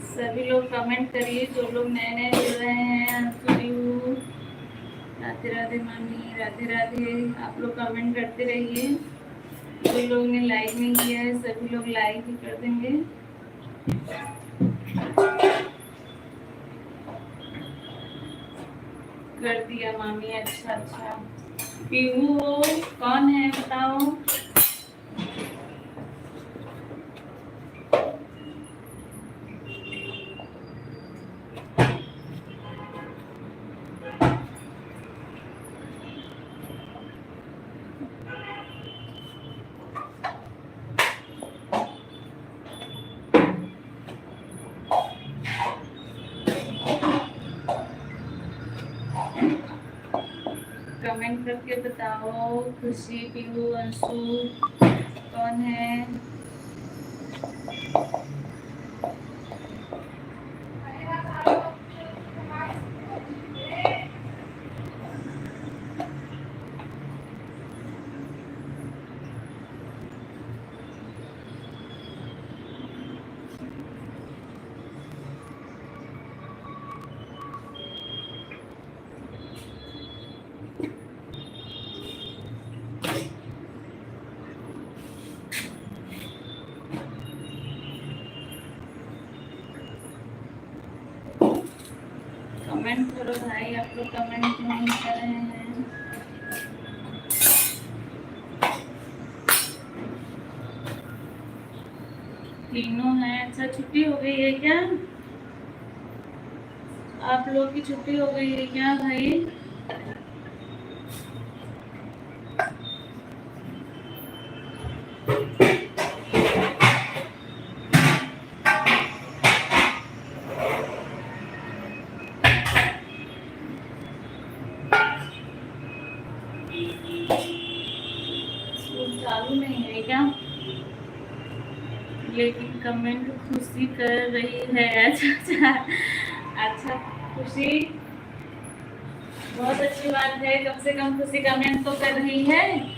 सभी लोग कमेंट करिए, जो लोग नए नए जुड़ रहे हैं। राधे राधे मामी, राधे राधे। आप लोग कमेंट करते रहिए। जो लोग ने लाइक नहीं किया है सभी लोग लाइक ही कर देंगे। कर दिया मामी, अच्छा अच्छा। पीहू कौन है बताओ? कमेंट करके बताओ। खुशी, पीहू, अंशु कौन है? कमेंट करो भाई, आप लोग कमेंट नहीं कर रहे हैं। तीनों हैं, अच्छा। छुट्टी हो गई है क्या? आप लोग की छुट्टी हो गई है क्या भाई? चालू नहीं है क्या? लेकिन कमेंट खुशी कर रही है। अच्छा अच्छा अच्छा। खुशी, बहुत अच्छी बात है। कम से कम खुशी कमेंट तो कर रही है।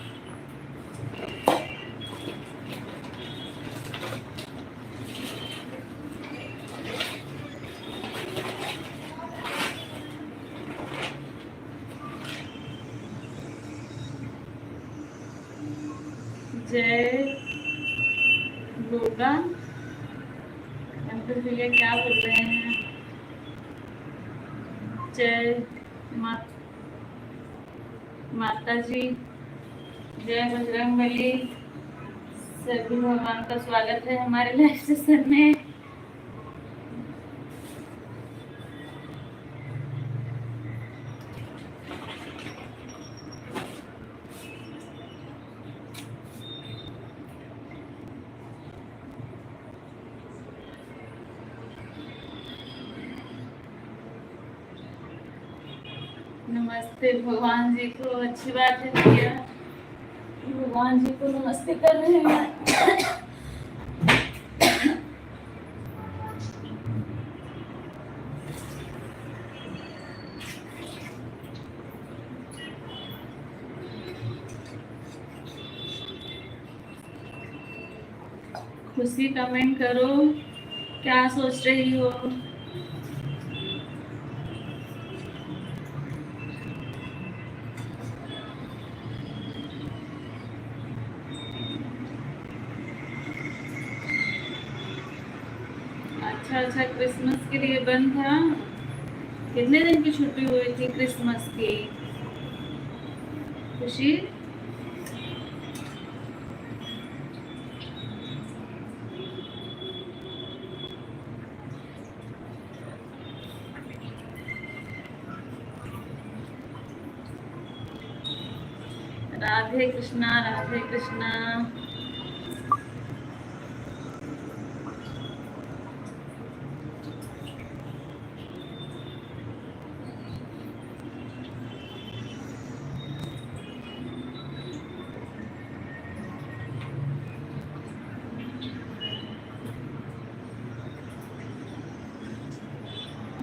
जय दुर्गा। अंकुर भैया क्या बोल रहे हैं? जय माता जी, जय बजरंगबली। सभी भगवान का स्वागत है हमारे लाइव सेशन में। नमस्ते भगवान जी को, अच्छी बात है भैया, भगवान जी को नमस्ते कर रहे हैं। खुशी कमेंट करो, क्या सोच रही हो। अच्छा अच्छा, क्रिसमस के लिए बंद था। कितने दिन की छुट्टी हुई थी क्रिसमस की खुशी? राधे कृष्णा, राधे कृष्णा।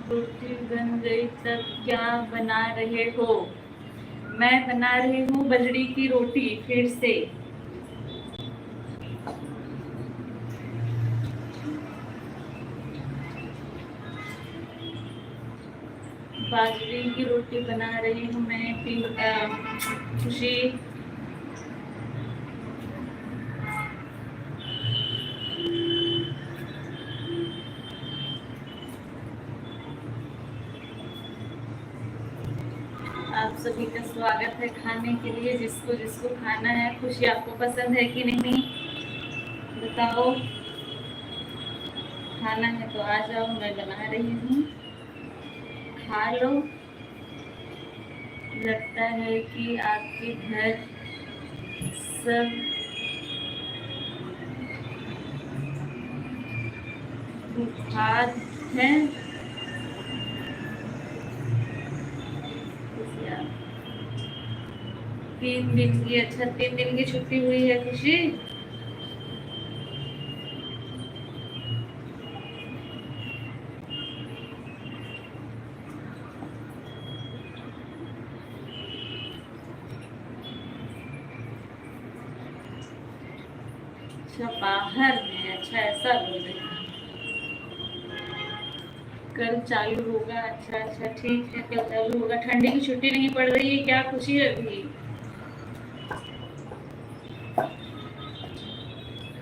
रोटी बन गई, तब क्या बना रहे हो? मैं बना रही हूँ बजड़ी की रोटी फिर से। बाजरे की रोटी बना रही हूँ मैं खुशी। आप सभी का स्वागत है खाने के लिए, जिसको जिसको खाना है। खुशी आपको पसंद है कि नहीं बताओ, खाना है तो आ जाओ, मैं बना रही हूँ, खा लो। लगता है कि आपके घर सब बुखार है। 3 दिन की, अच्छा 3 दिन की छुट्टी हुई है खुशी। अच्छा बाहर में, अच्छा ऐसा बोल रहे हैं। कल चालू होगा, अच्छा अच्छा ठीक है, कल चालू होगा। ठंडी की छुट्टी नहीं पड़ रही है क्या खुशी अभी?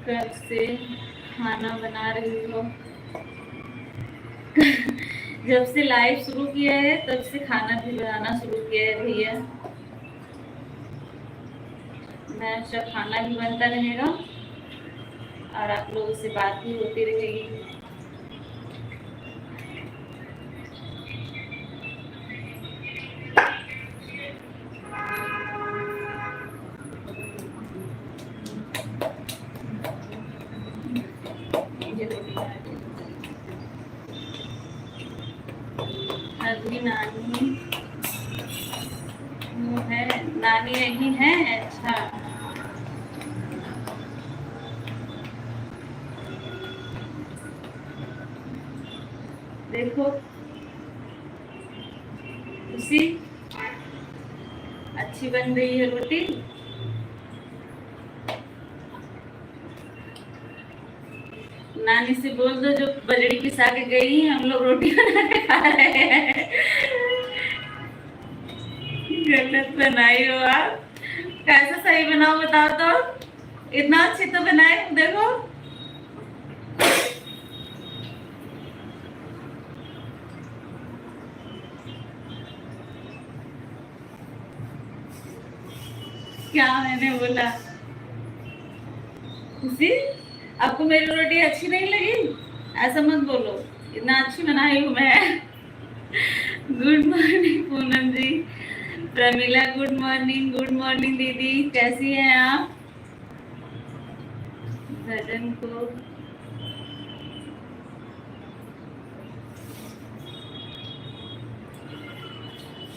कब से खाना बना रही हो? जब से लाइव शुरू किया है तब से खाना भी बनाना शुरू किया है भैया। मैं सब खाना भी बनता रहेगा और आप लोगों से बात भी होती रहेगी। अभी नानी है, नानी यही है। अच्छा देखो खुशी, अच्छी बन रही है रोटी। नानी से बोल दो जो बजड़ी पिसा के गई, हम लोग रोटी बना के खा रहे हैं। गलत बनाई हो आप, कैसे सही बनाओ बताओ तो। इतना अच्छी तो बनाए देखो। क्या मैंने बोला खुशी? आपको मेरी रोटी अच्छी नहीं लगी? ऐसा मत बोलो, इतना अच्छी बनाई हूँ मैं। Good morning Poonam ji, Pramila good morning, good morning दीदी, कैसी हैं आप? भजन को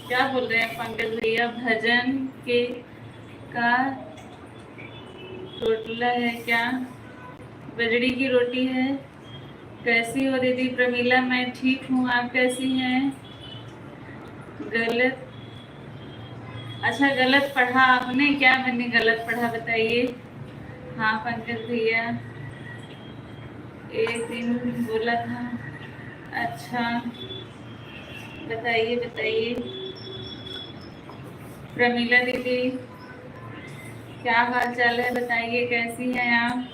क्या बोल रहे हैं पंकज भैया? भजन के का रोटला है क्या? बजड़ी की रोटी है। कैसी हो दीदी प्रमीला? मैं ठीक हूँ, आप कैसी हैं? गलत? अच्छा, गलत पढ़ा आपने क्या? मैंने गलत पढ़ा बताइए। हाँ पंकज भैया, एक दिन बोला था। अच्छा, बताइए बताइए। प्रमीला दीदी क्या हाल चाल है, बताइए कैसी हैं आप?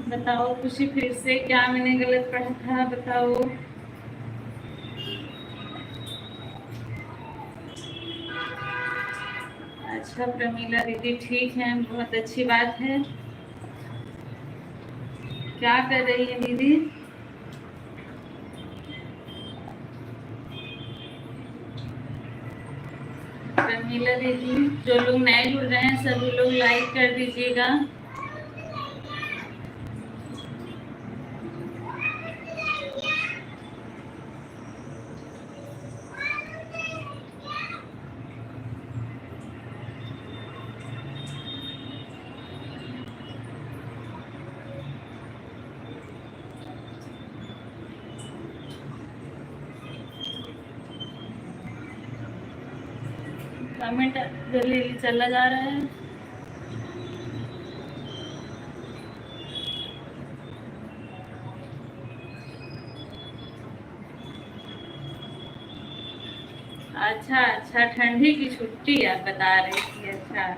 बताओ खुशी, फिर से क्या मैंने गलत पढ़ा था बताओ। अच्छा प्रमीला दीदी ठीक है, बहुत अच्छी बात है। क्या कर रही है दीदी? प्रमीला दीदी, जो लोग नए जुड़ रहे हैं सभी लोग लाइक कर दीजिएगा। कमेंट जल्दी चला जा रहा है। अच्छा अच्छा, ठंडी की छुट्टी आप बता रही थी। अच्छा,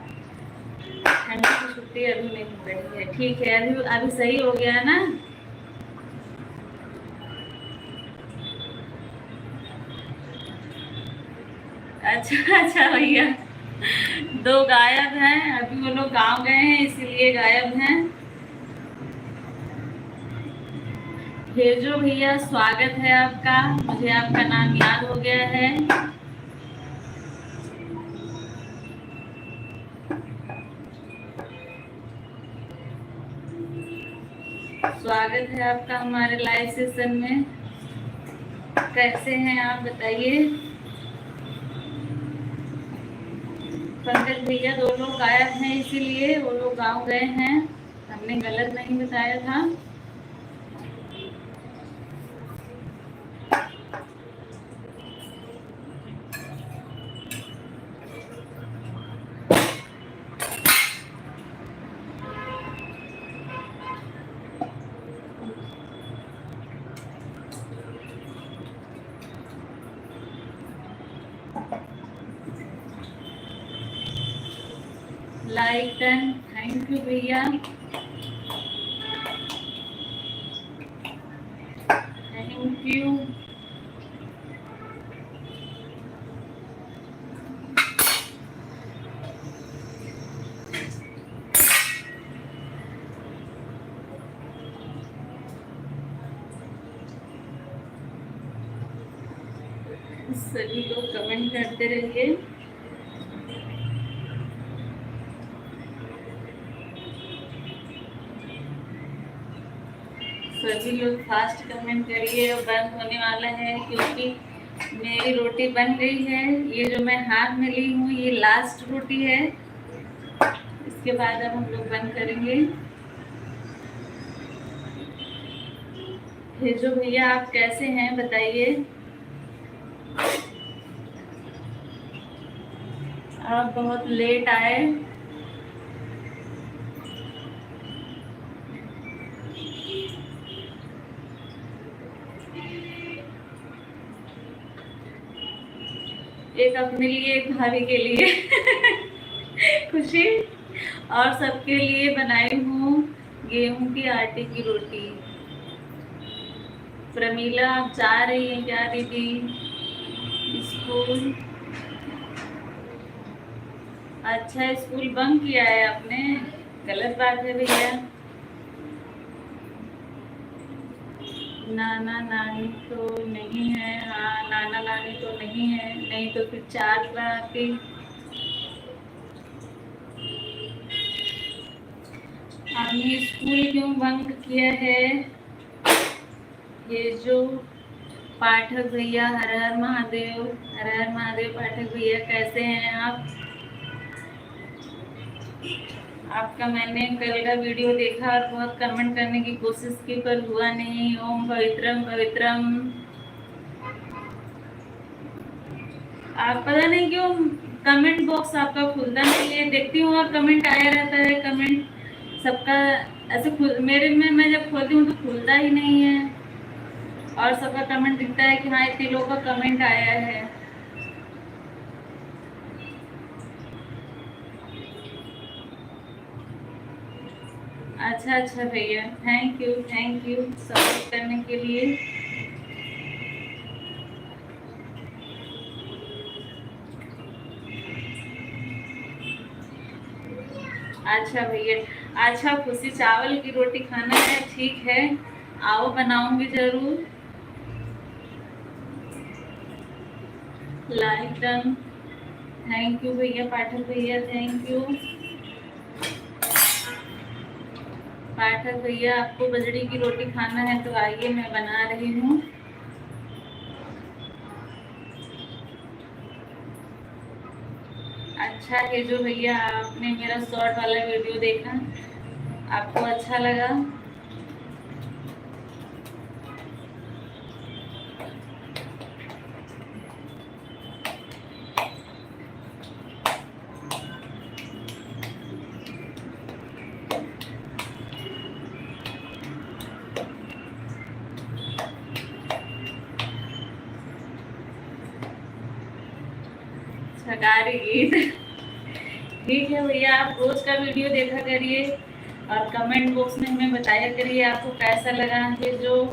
ठंडी की छुट्टी अभी नहीं पड़ी है, ठीक है, अभी अभी सही हो गया है ना? अच्छा अच्छा भैया, दो गायब हैं, अभी वो लोग गांव गए हैं इसीलिए गायब हैं। भेजो भैया, स्वागत है आपका, मुझे आपका नाम याद हो गया है। स्वागत है आपका हमारे लाइव सेशन में। कैसे हैं आप बताइए। पंकज भैया, दो लोग गायब हैं इसीलिए वो लोग गांव गए हैं, हमने गलत नहीं बताया था। लाइक डन, थैंक यू भैया, थैंक यू। सभी लोग कमेंट करते रहिए। सभी लोग फास्ट कमेंट करिए, और बंद होने वाला है क्योंकि मेरी रोटी बन गई है। ये जो मैं हाथ में ली हूँ ये लास्ट रोटी है, इसके बाद अब हम लोग बंद करेंगे। भेजो भैया, आप कैसे हैं बताइए। आप बहुत लेट आए। एक अपने लिए, एक भाभी के लिए खुशी, और सबके लिए बनाई हूँ गेहूं की आटे की रोटी। प्रमीला, आप जा रही हैं क्या दीदी स्कूल? अच्छा, स्कूल बंक किया है आपने? गलत बात है भैया। नाना नानी तो नहीं है। हाँ, नाना नानी तो नहीं है, नहीं तो फिर चार्ट बनाती। आपने स्कूल क्यों बंक किया है? ये जो पाठक भैया, हर हर महादेव, हर हर महादेव। पाठक भैया कैसे हैं आप? आपका मैंने कल का वीडियो देखा और बहुत कमेंट करने की कोशिश की पर हुआ नहीं। ओम पवित्रम पवित्रम। आप पता नहीं क्यों कमेंट बॉक्स आपका खुलता नहीं है। देखती हूँ और कमेंट आया रहता है, कमेंट सबका ऐसे मेरे में मैं जब खोलती हूँ तो खुलता ही नहीं है और सबका कमेंट दिखता है कि हाँ इतने लोगों का कमेंट आया है। अच्छा अच्छा भैया, थैंक यू सपोर्ट करने के लिए। अच्छा भैया, अच्छा खुशी, चावल की रोटी खाना है, ठीक है, आओ बनाऊंगी जरूर। लाइक डन, थैंक यू भैया, पाठक भैया थैंक यू। पाठक भैया आपको बजड़ी की रोटी खाना है तो आइए, मैं बना रही हूँ। अच्छा है जो भैया आपने मेरा शॉर्ट वाला वीडियो देखा, आपको अच्छा लगा। सरकारी गीत ठीक है भैया, आप रोज का वीडियो देखा करिए और कमेंट बॉक्स में हमें बताया करिए आपको कैसा लगा। ये जो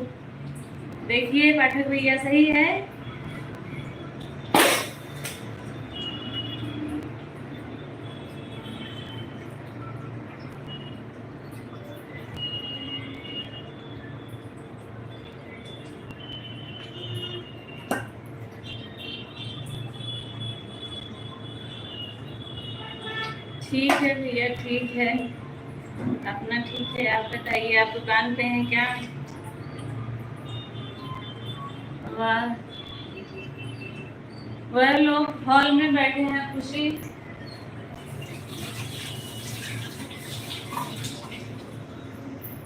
देखिए पाठक भैया सही है। ठीक है भैया, ठीक है, अपना ठीक है। आप बताइए, आप दुकान पे हैं क्या? वाह, वह लोग हॉल में बैठे हैं। खुशी,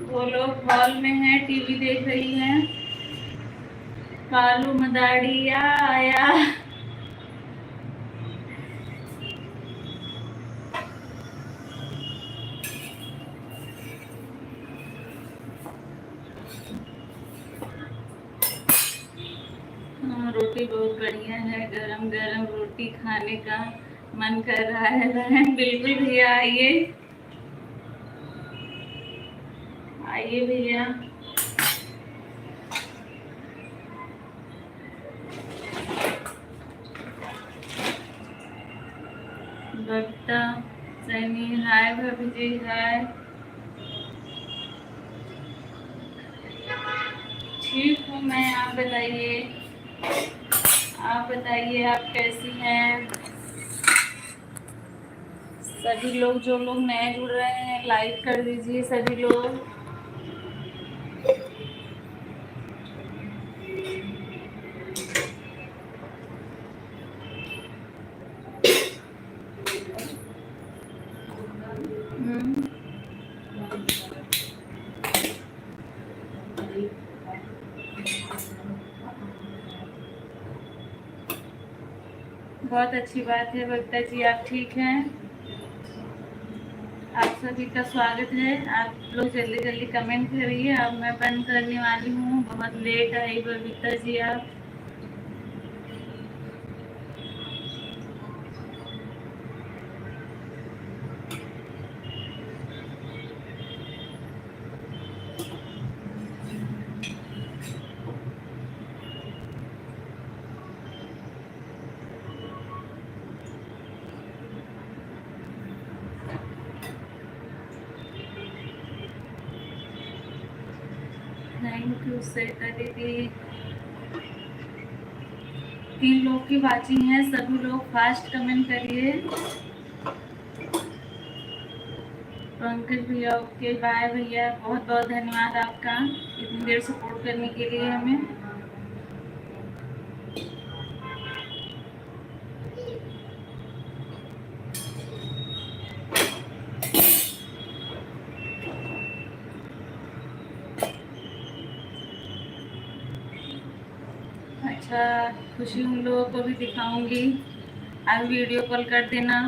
वो लोग हॉल में हैं, टीवी देख रही हैं। कालू मदाड़िया आया। हाँ, रोटी बहुत बढ़िया है, गरम गरम रोटी खाने का मन कर रहा है बहन। बिल्कुल भैया, आइए आइए भैया। बट्टा सैनी, हाय भाभी जी, हाय। ठीक हूँ मैं, आप बताइए, आप बताइए आप कैसी हैं? सभी लोग, जो लोग नए जुड़ रहे हैं लाइक कर दीजिए सभी लोग। बहुत अच्छी बात है बट्टा जी, आप ठीक हैं? आप सभी का स्वागत है। आप लोग जल्दी जल्दी कमेंट करिए। अब मैं बंद करने वाली हूँ, बहुत लेट आई बबीता जी आप। थैंक यू सरिता दीदी। 3 लोग की वाचिंग है, सभी लोग फास्ट कमेंट करिए। पंकज भैया ओके बाय भैया, बहुत बहुत धन्यवाद आपका इतनी देर सपोर्ट करने के लिए हमें। अच्छा, खुशी उन लोगों को भी दिखाऊंगी, आप वीडियो कॉल कर देना,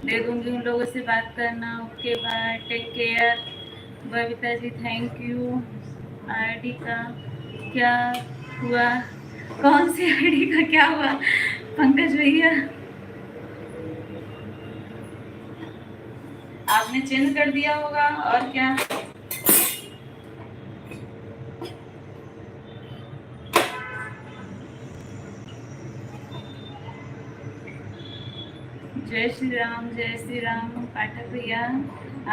दे दूंगी उन लोगों से बात करना। Okay bye, take care. Babita ji thank you. ID का क्या हुआ? कौन सी आईडी का क्या हुआ पंकज भैया? आपने चेंज कर दिया होगा और क्या। जय श्री राम पाठक भैया,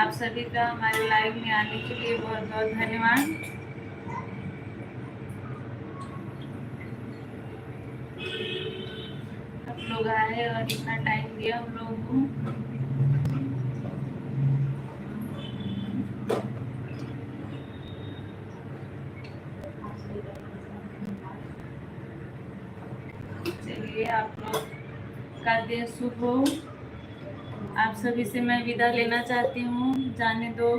आप सभी का हमारे लाइव में आने के लिए बहुत बहुत धन्यवाद। आप लोग आए और इतना टाइम दिया हम लोगों को। चलिए, आप लोग का दिन शुभ हो। आप सभी से मैं विदा लेना चाहती हूँ, जाने दो।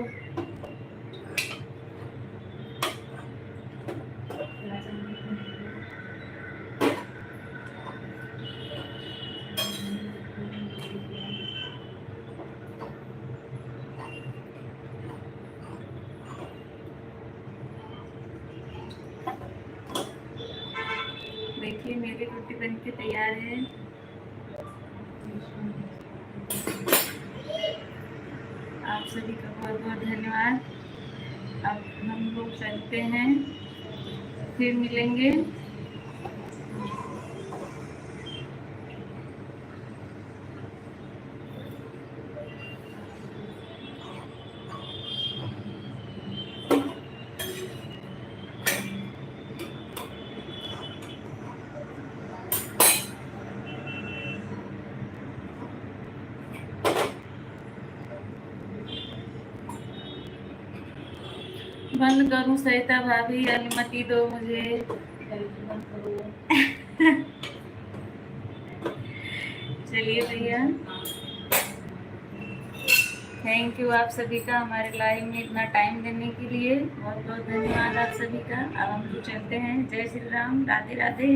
देखिए मेरी रोटी बन के तैयार है। आप सभी का बहुत बहुत धन्यवाद। अब हम लोग चलते हैं, फिर मिलेंगे। बंद करूं सरिता भाभी, अनुमति दो मुझे। चलिए भैया, थैंक यू आप सभी का हमारे लाइव में इतना टाइम देने के लिए, बहुत बहुत धन्यवाद आप सभी का। अब हम लोग चलते हैं। जय श्री राम, राधे राधे।